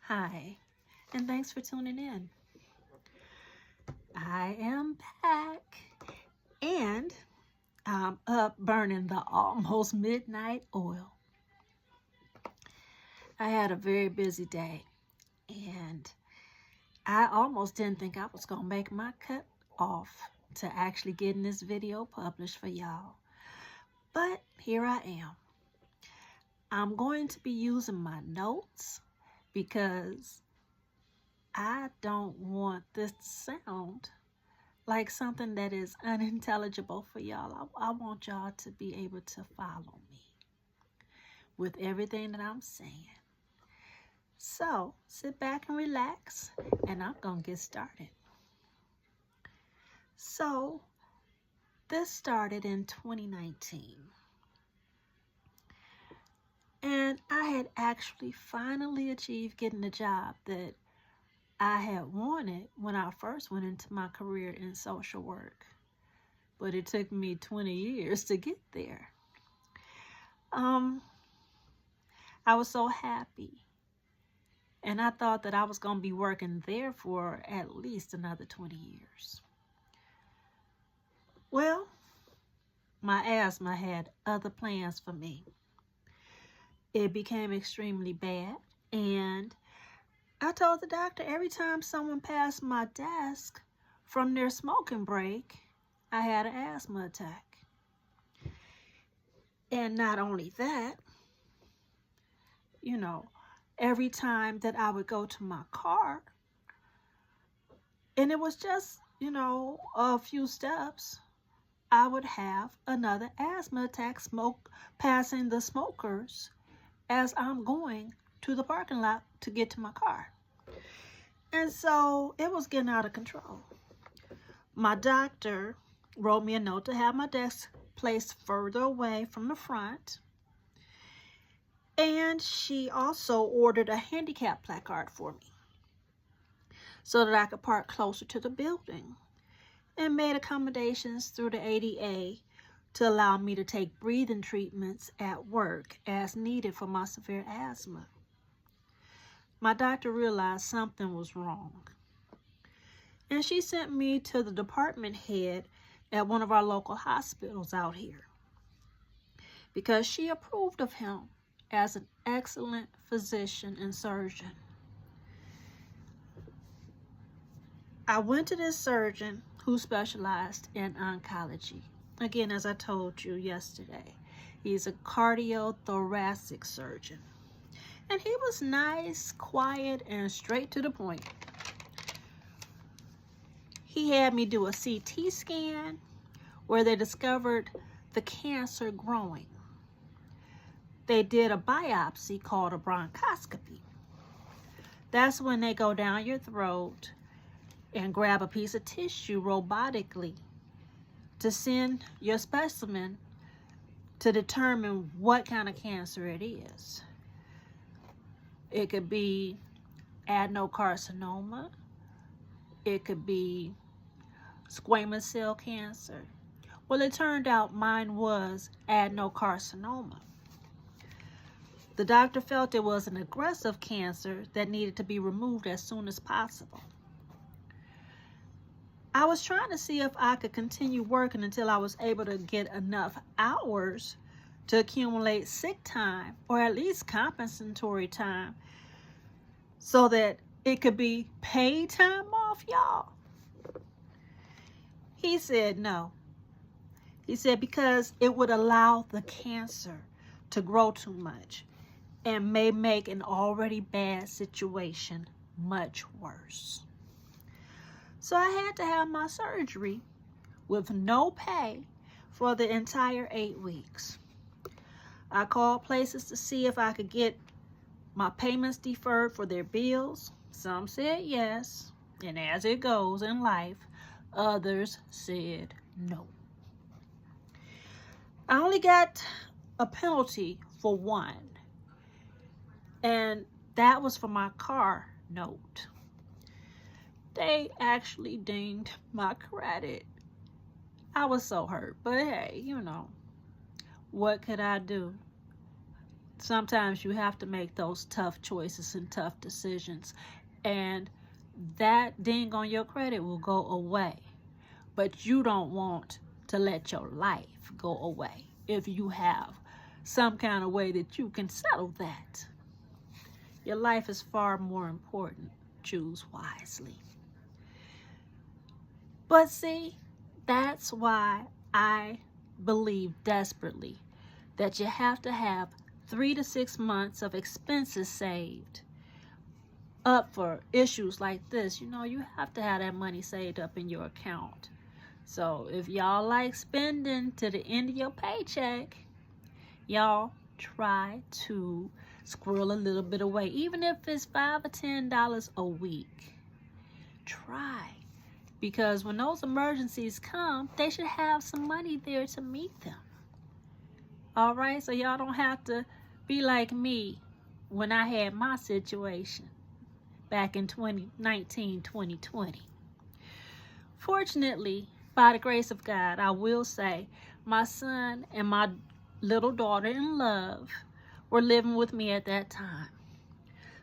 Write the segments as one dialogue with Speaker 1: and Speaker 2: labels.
Speaker 1: Hi, and thanks for tuning in. I am back, and I'm up burning the almost midnight oil. I had a very busy day, and I almost didn't think I was going to make my cut off to actually getting this video published for y'all. But here I am. I'm going to be using my notes because I don't want this to sound like something that is unintelligible for y'all. I want y'all to be able to follow me with everything that I'm saying. So sit back and relax, and I'm going to get started. So this started in 2019. And I had actually finally achieved getting the job that I had wanted when I first went into my career in social work. But it took me 20 years to get there. I was so happy. And I thought that I was going to be working there for at least another 20 years. Well, my asthma had other plans for me. It became extremely bad, and I told the doctor every time someone passed my desk from their smoking break, I had an asthma attack. And not only that, every time that I would go to my car, and it was just, a few steps, I would have another asthma attack passing the smokers as I'm going to the parking lot to get to my car. And so it was getting out of control. My doctor wrote me a note to have my desk placed further away from the front. And she also ordered a handicap placard for me so that I could park closer to the building, and made accommodations through the ADA to allow me to take breathing treatments at work as needed for my severe asthma. My doctor realized something was wrong, and she sent me to the department head at one of our local hospitals out here because she approved of him as an excellent physician and surgeon. I went to this surgeon who specialized in oncology. Again, as I told you yesterday, he's a cardiothoracic surgeon. And he was nice, quiet, and straight to the point. He had me do a CT scan where they discovered the cancer growing. They did a biopsy called a bronchoscopy. That's when they go down your throat and grab a piece of tissue robotically to send your specimen to determine what kind of cancer it is. It could be adenocarcinoma. It could be squamous cell cancer. Well, it turned out mine was adenocarcinoma. The doctor felt it was an aggressive cancer that needed to be removed as soon as possible. I was trying to see if I could continue working until I was able to get enough hours to accumulate sick time, or at least compensatory time, so that it could be paid time off, y'all. He said no. He said because it would allow the cancer to grow too much and may make an already bad situation much worse. So I had to have my surgery with no pay for the entire 8 weeks. I called places to see if I could get my payments deferred for their bills. Some said yes, and as it goes in life, others said no. I only got a penalty for one, and that was for my car note. They actually dinged my credit. I was so hurt, but hey, what could I do? sometimes you have to make those tough choices and tough decisions, and that ding on your credit will go away. But you don't want to let your life go away if you have some kind of way that you can settle that. Your life is far more important. Choose wisely. But see, that's why I believe desperately that you have to have 3 to 6 months of expenses saved up for issues like this. You know, you have to have that money saved up in your account. So if y'all like spending to the end of your paycheck, y'all try to squirrel a little bit away, even if it's $5 or $10 a week. Try, because when those emergencies come, they should have some money there to meet them. All right, so y'all don't have to be like me when I had my situation back in 2019, 2020. Fortunately, by the grace of God, I will say, my son and my little daughter in love were living with me at that time.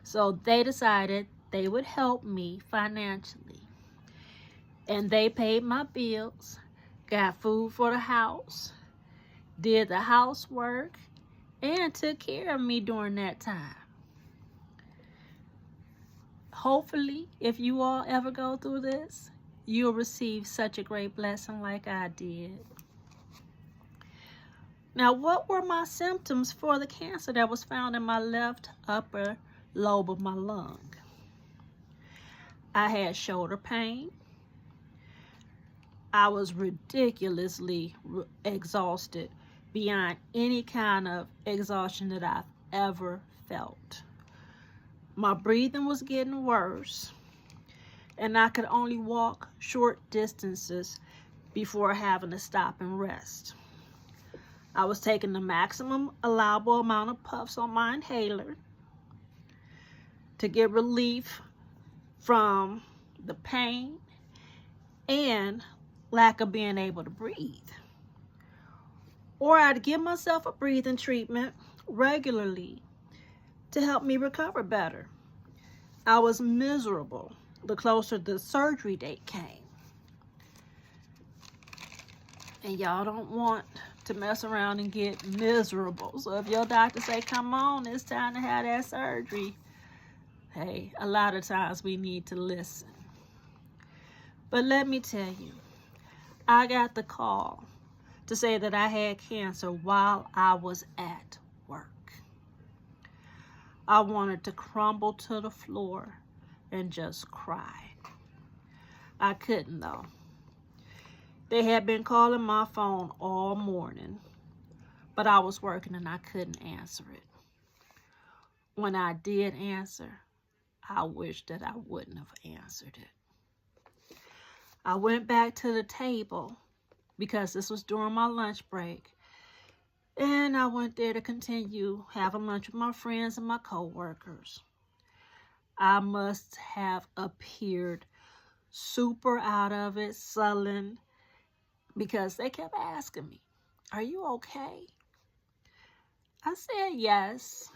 Speaker 1: So they decided they would help me financially. And they paid my bills, got food for the house, did the housework, and took care of me during that time. Hopefully, if you all ever go through this, you'll receive such a great blessing like I did. Now, what were my symptoms for the cancer that was found in my left upper lobe of my lung? I had shoulder pain. I was ridiculously exhausted, beyond any kind of exhaustion that I've ever felt. My breathing was getting worse, and I could only walk short distances before having to stop and rest. I was taking the maximum allowable amount of puffs on my inhaler to get relief from the pain and lack of being able to breathe. Or I'd give myself a breathing treatment regularly to help me recover better. I was miserable the closer the surgery date came. And y'all don't want to mess around and get miserable. So if your doctor say, come on, it's time to have that surgery, hey, a lot of times we need to listen. But let me tell you, I got the call to say that I had cancer while I was at work. I wanted to crumble to the floor and just cry. I couldn't though. They had been calling my phone all morning, but I was working and I couldn't answer it. When I did answer, I wished that I wouldn't have answered it. I went back to the table because this was during my lunch break, and I went there to continue having lunch with my friends and my co-workers. I must have appeared super out of it, sullen, because they kept asking me, are you okay? I said yes,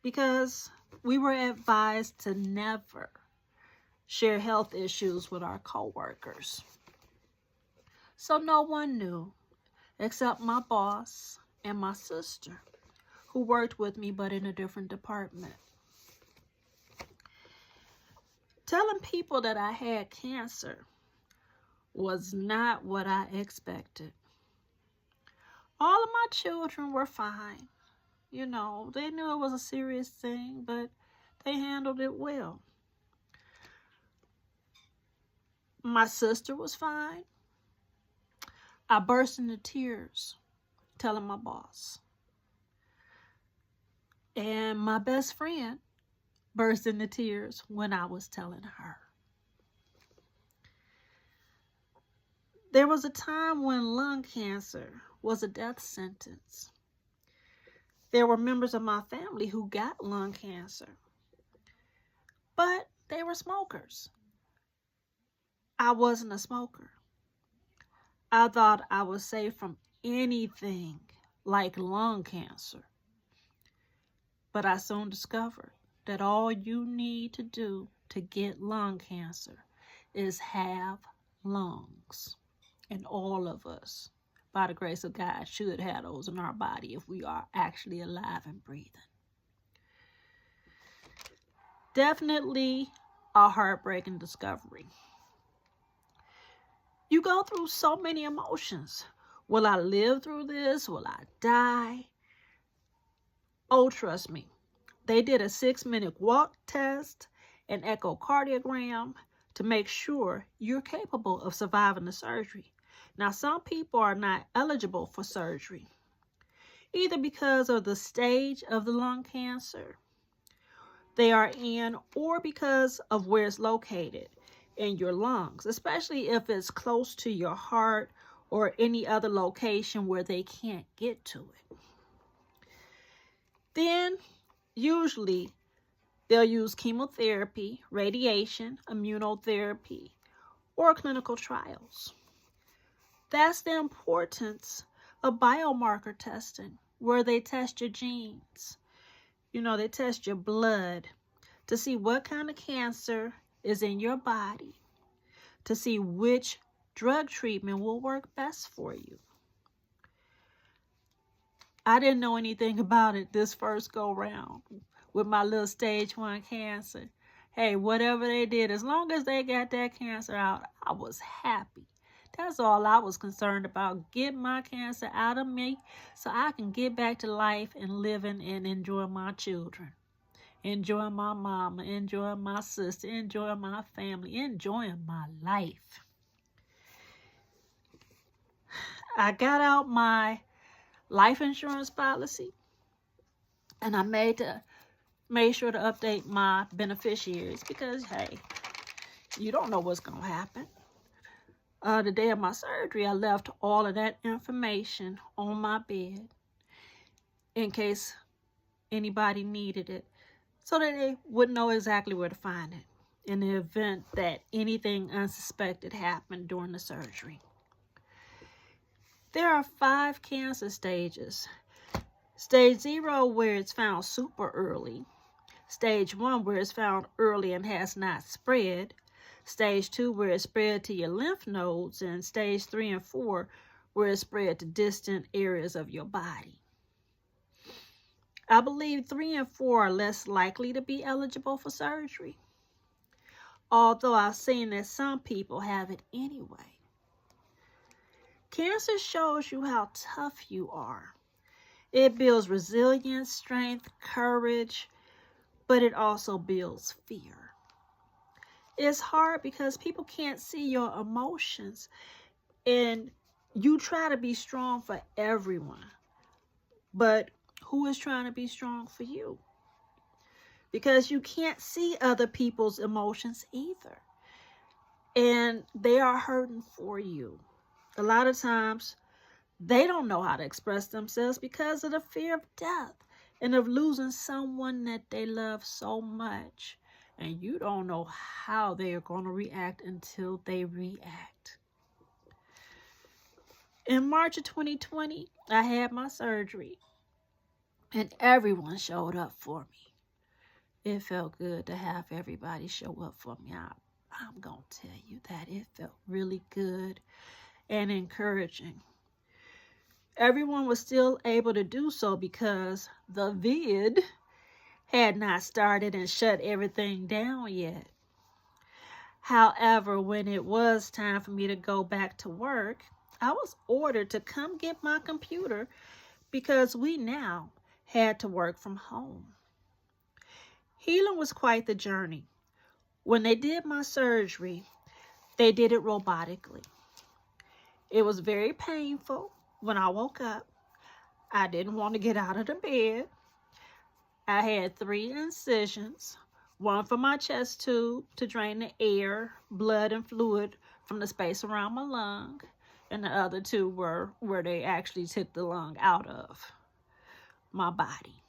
Speaker 1: because we were advised to never share health issues with our co-workers. So no one knew except my boss and my sister, who worked with me but in a different department. Telling people that I had cancer was not what I expected. All of my children were fine. You know, they knew it was a serious thing, but they handled it well. My sister was fine. I burst into tears telling my boss. And my best friend burst into tears when I was telling her. There was a time when lung cancer was a death sentence. There were members of my family who got lung cancer, but they were smokers. I wasn't a smoker. I thought I was safe from anything like lung cancer. But I soon discovered that all you need to do to get lung cancer is have lungs. And all of us, by the grace of God, should have those in our body if we are actually alive and breathing. Definitely a heartbreaking discovery. You go through so many emotions. Will I live through this? Will I die? Oh, trust me. They did a 6-minute walk test and echocardiogram to make sure you're capable of surviving the surgery. Now, some people are not eligible for surgery, either because of the stage of the lung cancer they are in or because of where it's located in your lungs, especially if it's close to your heart or any other location where they can't get to it. Then, usually, they'll use chemotherapy, radiation, immunotherapy, or clinical trials. That's the importance of biomarker testing, where they test your genes. They test your blood to see what kind of cancer is in your body, to see which drug treatment will work best for you. I didn't know anything about it this first go round with my little stage 1 cancer. Hey, whatever they did, as long as they got that cancer out, I was happy. That's all I was concerned about, getting my cancer out of me so I can get back to life and living and enjoying my children, enjoying my mama, enjoying my sister, enjoying my family, enjoying my life. I got out my life insurance policy and I made sure to update my beneficiaries because, hey, you don't know what's going to happen. The day of my surgery, I left all of that information on my bed in case anybody needed it so that they would know exactly where to find it in the event that anything unsuspected happened during the surgery. There are 5 cancer stages. Stage 0, where it's found super early. Stage 1, where it's found early and has not spread. Stage 2, where it's spread to your lymph nodes. And stage 3 and 4, where it's spread to distant areas of your body. I believe 3 and 4 are less likely to be eligible for surgery, although I've seen that some people have it anyway. Cancer shows you how tough you are. It builds resilience, strength, courage, but it also builds fear. It's hard because people can't see your emotions, and you try to be strong for everyone. But who is trying to be strong for you? Because you can't see other people's emotions either. And they are hurting for you. A lot of times, they don't know how to express themselves because of the fear of death and of losing someone that they love so much. And you don't know how they are going to react until they react. In March of 2020, I had my surgery. And everyone showed up for me. It felt good to have everybody show up for me. I'm going to tell you that it felt really good and encouraging. Everyone was still able to do so because the vid had not started and shut everything down yet. However, when it was time for me to go back to work, I was ordered to come get my computer because we now had to work from home. Healing was quite the journey. When they did my surgery, they did it robotically. It was very painful when I woke up. I didn't want to get out of the bed. I had 3 incisions, one for my chest tube to drain the air, blood, and fluid from the space around my lung, and the other 2 were where they actually took the lung out of my body.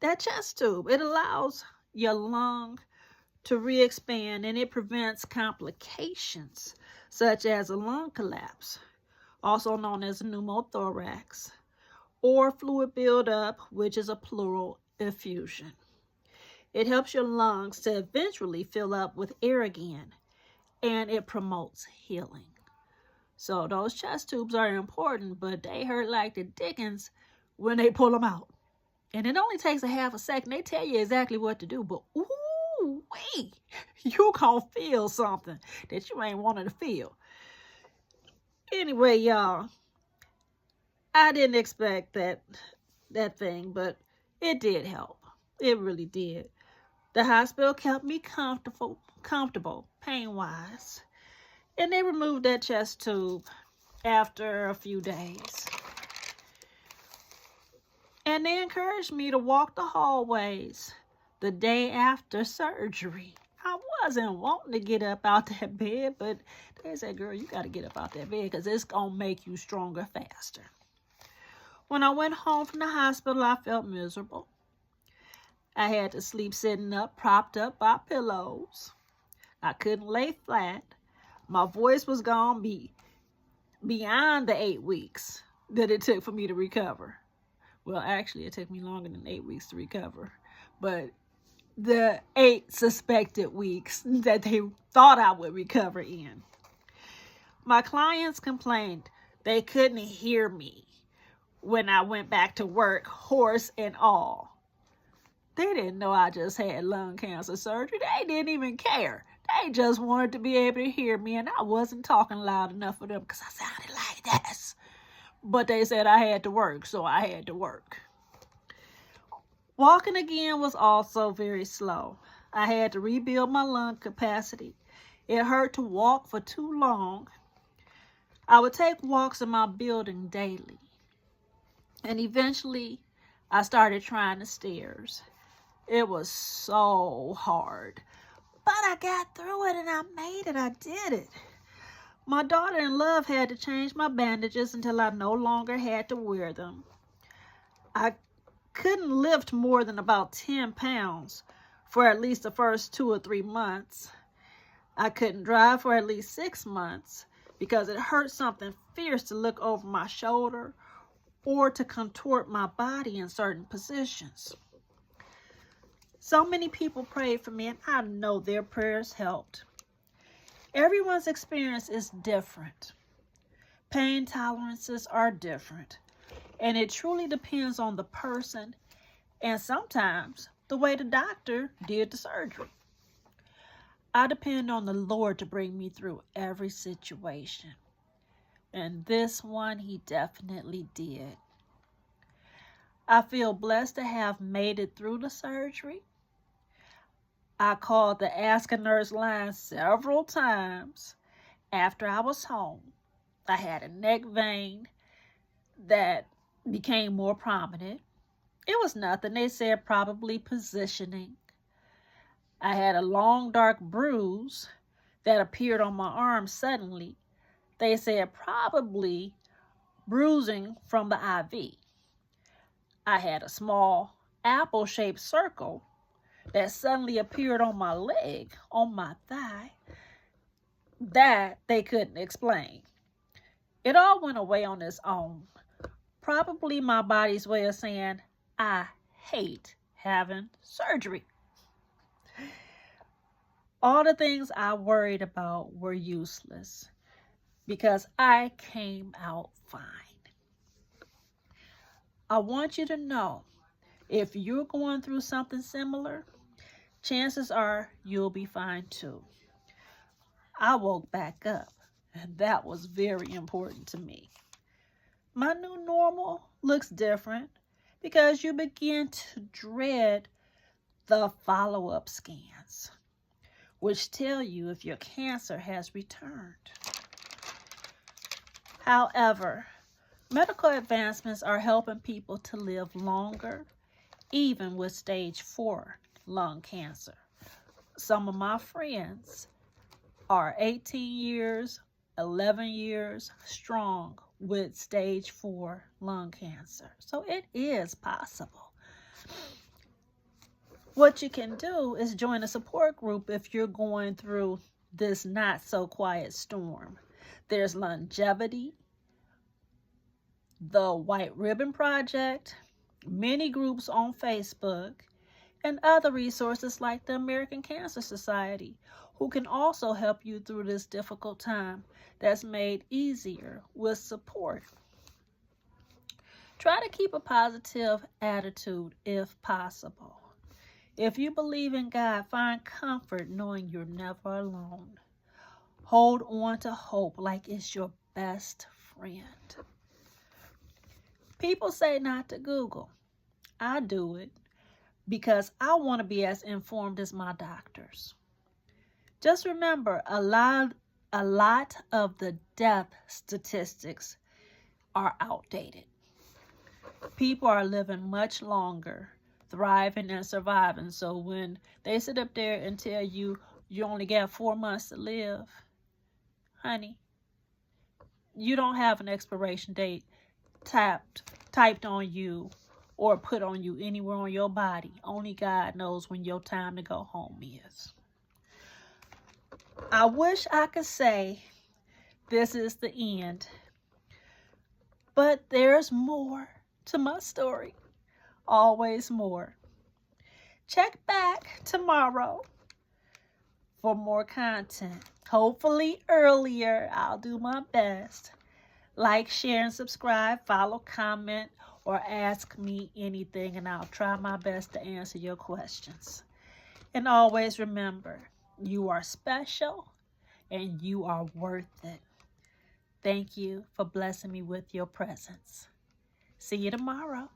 Speaker 1: That chest tube, it allows your lung to re-expand and it prevents complications such as a lung collapse, also known as a pneumothorax, or fluid buildup, which is a pleural effusion. It helps your lungs to eventually fill up with air again, and it promotes healing. So those chest tubes are important, but they hurt like the dickens when they pull them out. And it only takes a half a second. They tell you exactly what to do, but ooh, wait, you gonna feel something that you ain't wanting to feel. Anyway, y'all, I didn't expect that thing, but it did help. It really did. The hospital kept me comfortable, pain-wise. And they removed that chest tube after a few days. And they encouraged me to walk the hallways the day after surgery. I wasn't wanting to get up out that bed, but they said, girl, you got to get up out that bed because it's going to make you stronger faster. When I went home from the hospital, I felt miserable. I had to sleep sitting up, propped up by pillows. I couldn't lay flat. My voice was gone beyond the 8 weeks that it took for me to recover. Well, actually, it took me longer than 8 weeks to recover. But the 8 suspected weeks that they thought I would recover in. My clients complained they couldn't hear me when I went back to work, hoarse and all. They didn't know I just had lung cancer surgery. They didn't even care. They just wanted to be able to hear me, and I wasn't talking loud enough for them because I sounded like this. But they said I had to work, so I had to work. Walking again was also very slow. I had to rebuild my lung capacity. It hurt to walk for too long. I would take walks in my building daily. And eventually, I started trying the stairs. It was so hard. But I got through it and I made it. I did it. My daughter-in-law had to change my bandages until I no longer had to wear them. I couldn't lift more than about 10 pounds for at least the first 2 or 3 months. I couldn't drive for at least 6 months because it hurt something fierce to look over my shoulder or to contort my body in certain positions. So many people prayed for me, and I know their prayers helped. Everyone's experience is different. Pain tolerances are different, and it truly depends on the person and sometimes the way the doctor did the surgery. I depend on the Lord to bring me through every situation, and this one He definitely did. I feel blessed to have made it through the surgery. I called the Ask a Nurse line several times after I was home. I had a neck vein that became more prominent. It was nothing. They said probably positioning. I had a long dark bruise that appeared on my arm suddenly. They said probably bruising from the IV. I had a small apple-shaped circle that suddenly appeared on my leg, on my thigh, that they couldn't explain. It all went away on its own. Probably my body's way of saying, I hate having surgery. All the things I worried about were useless because I came out fine. I want you to know, if you're going through something similar, chances are you'll be fine too. I woke back up, and that was very important to me. My new normal looks different because you begin to dread the follow-up scans, which tell you if your cancer has returned. However, medical advancements are helping people to live longer, even with stage 4 lung cancer. Some of my friends are 18 years, 11 years strong with stage 4 lung cancer. So it is possible. What you can do is join a support group if you're going through this not so quiet storm. There's Longevity, the White Ribbon Project, many groups on Facebook, and other resources like the American Cancer Society, who can also help you through this difficult time that's made easier with support. Try to keep a positive attitude if possible. If you believe in God, find comfort knowing you're never alone. Hold on to hope like it's your best friend. People say not to Google. I do it because I want to be as informed as my doctors. Just remember, a lot of the death statistics are outdated. People are living much longer, thriving and surviving. So when they sit up there and tell you you only got 4 months to live, honey, you don't have an expiration date typed on you or put on you anywhere on your body. Only God knows when your time to go home is. I wish I could say this is the end, but there's more to my story. Always more. Check back tomorrow for more content. Hopefully earlier. I'll do my best. Like, share, and subscribe. Follow, comment, or ask me anything, and I'll try my best to answer your questions. And always remember, you are special and you are worth it. Thank you for blessing me with your presence. See you tomorrow.